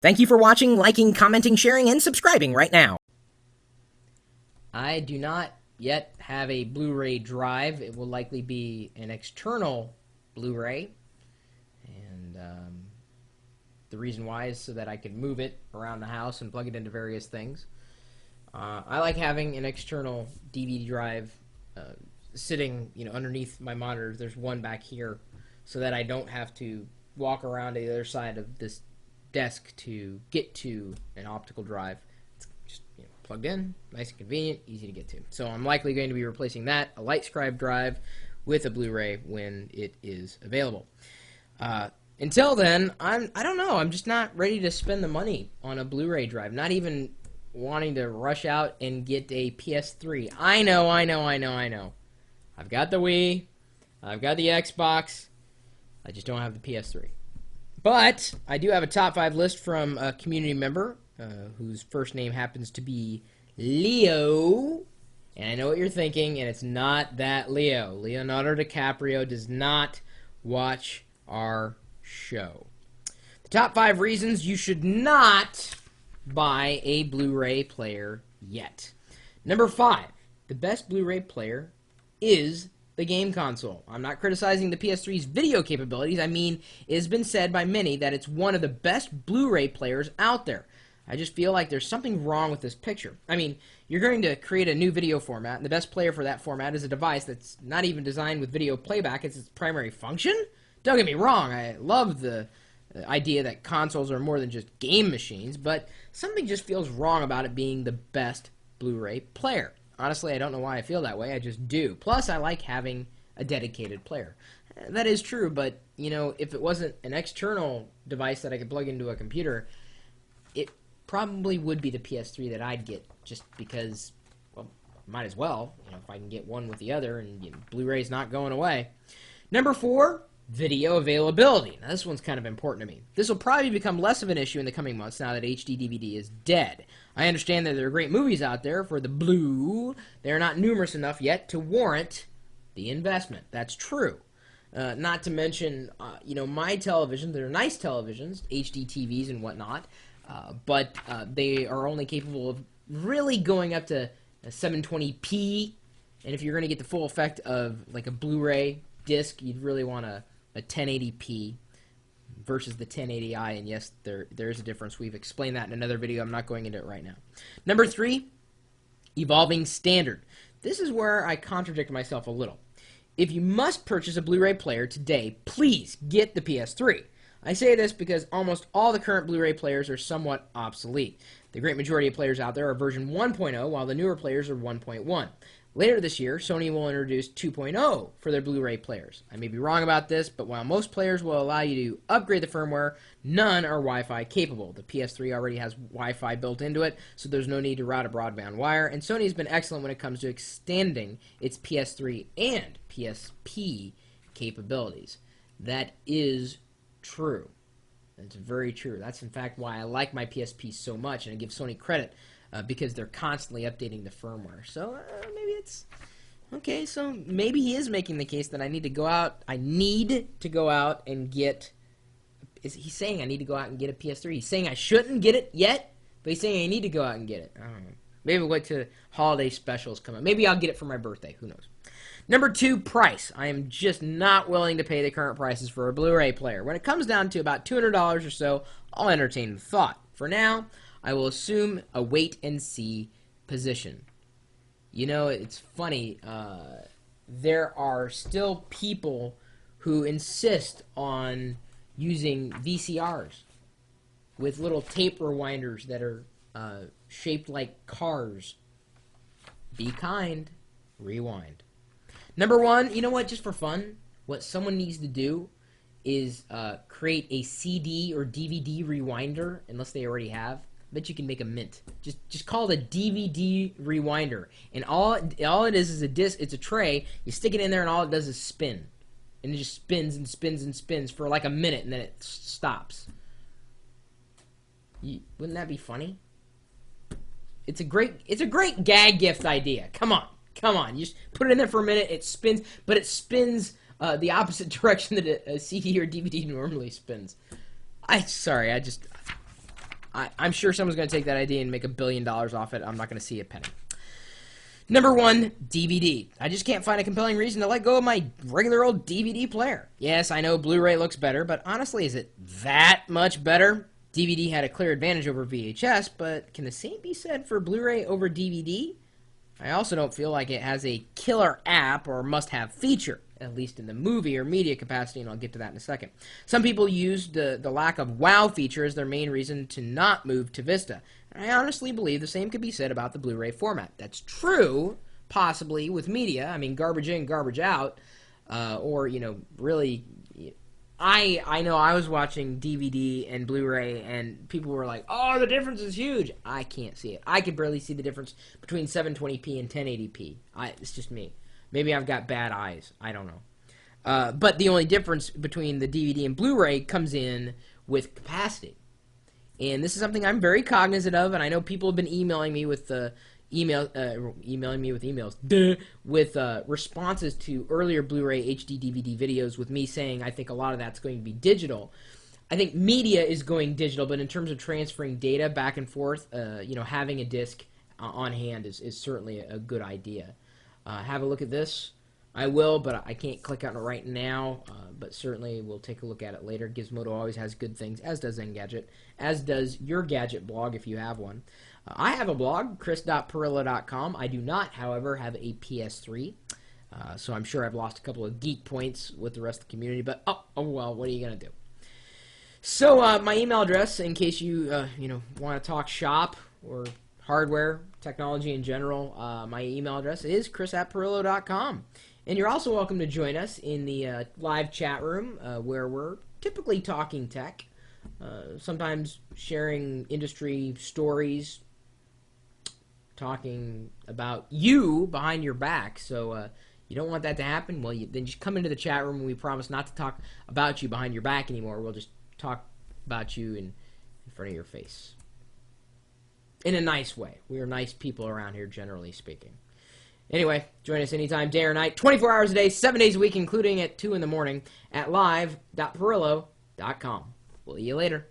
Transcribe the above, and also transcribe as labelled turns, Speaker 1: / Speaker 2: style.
Speaker 1: Thank you for watching, liking, commenting, sharing, and subscribing right now.
Speaker 2: I do not yet have a Blu-ray drive. It will likely be an external Blu-ray. And the reason why is so that I can move it around the house and plug it into various things. I like having an external DVD drive sitting, underneath my monitor. There's one back here so that I don't have to walk around to the other side of this desk to get to an optical drive. It's just plugged in, nice and convenient, easy to get to. So I'm likely going to be replacing that, a LightScribe drive, with a Blu-ray when it is available. Until then, I don't know. I'm just not ready to spend the money on a Blu-ray drive. Not even wanting to rush out and get a PS3. I know. I've got the Wii. I've got the Xbox. I just don't have the PS3. But I do have a top 5 list from a community member whose first name happens to be Leo. And I know what you're thinking, and it's not that Leo. Leonardo DiCaprio does not watch our show. The top 5 reasons you should not buy a Blu-ray player yet. Number 5, the best Blu-ray player is the game console. I'm not criticizing the PS3's video capabilities. I mean, it has been said by many that it's one of the best Blu-ray players out there. I just feel like there's something wrong with this picture. I mean, you're going to create a new video format, and the best player for that format is a device that's not even designed with video playback as its primary function? Don't get me wrong, I love the idea that consoles are more than just game machines, but something just feels wrong about it being the best Blu-ray player. Honestly, I don't know why I feel that way. I just do. Plus, I like having a dedicated player. That is true, but, if it wasn't an external device that I could plug into a computer, it probably would be the PS3 that I'd get, just because, well, might as well, if I can get one with the other, and Blu-ray's not going away. Number 4, video availability. Now, this one's kind of important to me. This will probably become less of an issue in the coming months now that HD DVD is dead. I understand that there are great movies out there for the Blu. They are not numerous enough yet to warrant the investment. That's true. Not to mention, my televisions, they're nice televisions, HD TVs and whatnot, but they are only capable of really going up to 720p, and if you're going to get the full effect of like a Blu-ray disc, you'd really want a 1080p versus the 1080i, and yes, there is a difference. We've explained that in another video. I'm not going into it right now. Number 3, evolving standard. This is where I contradict myself a little. If you must purchase a Blu-ray player today, please get the PS3. I say this because almost all the current Blu-ray players are somewhat obsolete. The great majority of players out there are version 1.0, while the newer players are 1.1. Later this year, Sony will introduce 2.0 for their Blu-ray players. I may be wrong about this, but while most players will allow you to upgrade the firmware, none are Wi-Fi capable. The PS3 already has Wi-Fi built into it, so there's no need to route a broadband wire, and Sony has been excellent when it comes to extending its PS3 and PSP capabilities. That is true. That's very true. That's, in fact, why I like my PSP so much, and I give Sony credit because they're constantly updating the firmware. So maybe it's okay. So maybe he is making the case that I need to go out. I need to go out and get. Is he saying I need to go out and get a PS3? He's saying I shouldn't get it yet, but he's saying I need to go out and get it. I don't know. Maybe wait till holiday specials come out. Maybe I'll get it for my birthday. Who knows? Number 2, price. I am just not willing to pay the current prices for a Blu-ray player. When it comes down to about $200 or so, I'll entertain the thought. For now, I will assume a wait-and-see position. It's funny. There are still people who insist on using VCRs with little tape rewinders that are shaped like cars. Be kind. Rewind. Number 1, you know what? Just for fun, what someone needs to do is create a CD or DVD rewinder, unless they already have. I bet you can make a mint. Just call it a DVD rewinder, and all it is a disc. It's a tray. You stick it in there, and all it does is spin, and it just spins and spins and spins for like a minute, and then it stops. Wouldn't that be funny? It's a great gag gift idea. Come on. You just put it in there for a minute. It spins, but it spins the opposite direction that a CD or DVD normally spins. I'm sure someone's going to take that idea and make $1 billion off it. I'm not going to see a penny. Number 1, DVD. I just can't find a compelling reason to let go of my regular old DVD player. Yes, I know Blu-ray looks better, but honestly, is it that much better? DVD had a clear advantage over VHS, but can the same be said for Blu-ray over DVD? I also don't feel like it has a killer app or must-have feature, at least in the movie or media capacity, and I'll get to that in a second. Some people used the lack of wow feature as their main reason to not move to Vista. And I honestly believe the same could be said about the Blu-ray format. That's true, possibly, with media. I mean, garbage in, garbage out, or, you know, really... I know I was watching DVD and Blu-ray, and people were like, oh, the difference is huge. I can't see it. I could barely see the difference between 720p and 1080p. It's just me. Maybe I've got bad eyes. I don't know. But the only difference between the DVD and Blu-ray comes in with capacity. And this is something I'm very cognizant of, and I know people have been emailing me with responses to earlier Blu-ray HD DVD videos with me saying I think a lot of that's going to be digital. I think media is going digital, but in terms of transferring data back and forth, you know, having a disc on hand is certainly a good idea. Have a look at this. I will, but I can't click on it right now, but certainly we'll take a look at it later. Gizmodo always has good things, as does Engadget, as does your Gadget blog if you have one. I have a blog, chris.pirillo.com. I do not, however, have a PS3, so I'm sure I've lost a couple of geek points with the rest of the community, but oh well, what are you going to do? So my email address, in case you want to talk shop or hardware, technology in general, my email address is chris@pirillo.com. And you're also welcome to join us in the live chat room where we're typically talking tech, sometimes sharing industry stories, talking about you behind your back. So you don't want that to happen? Well, then just come into the chat room and we promise not to talk about you behind your back anymore. We'll just talk about you in front of your face. In a nice way. We are nice people around here, generally speaking. Anyway, join us anytime, day or night, 24 hours a day, 7 days a week, including at 2 in the morning, at live.pirillo.com. We'll see you later.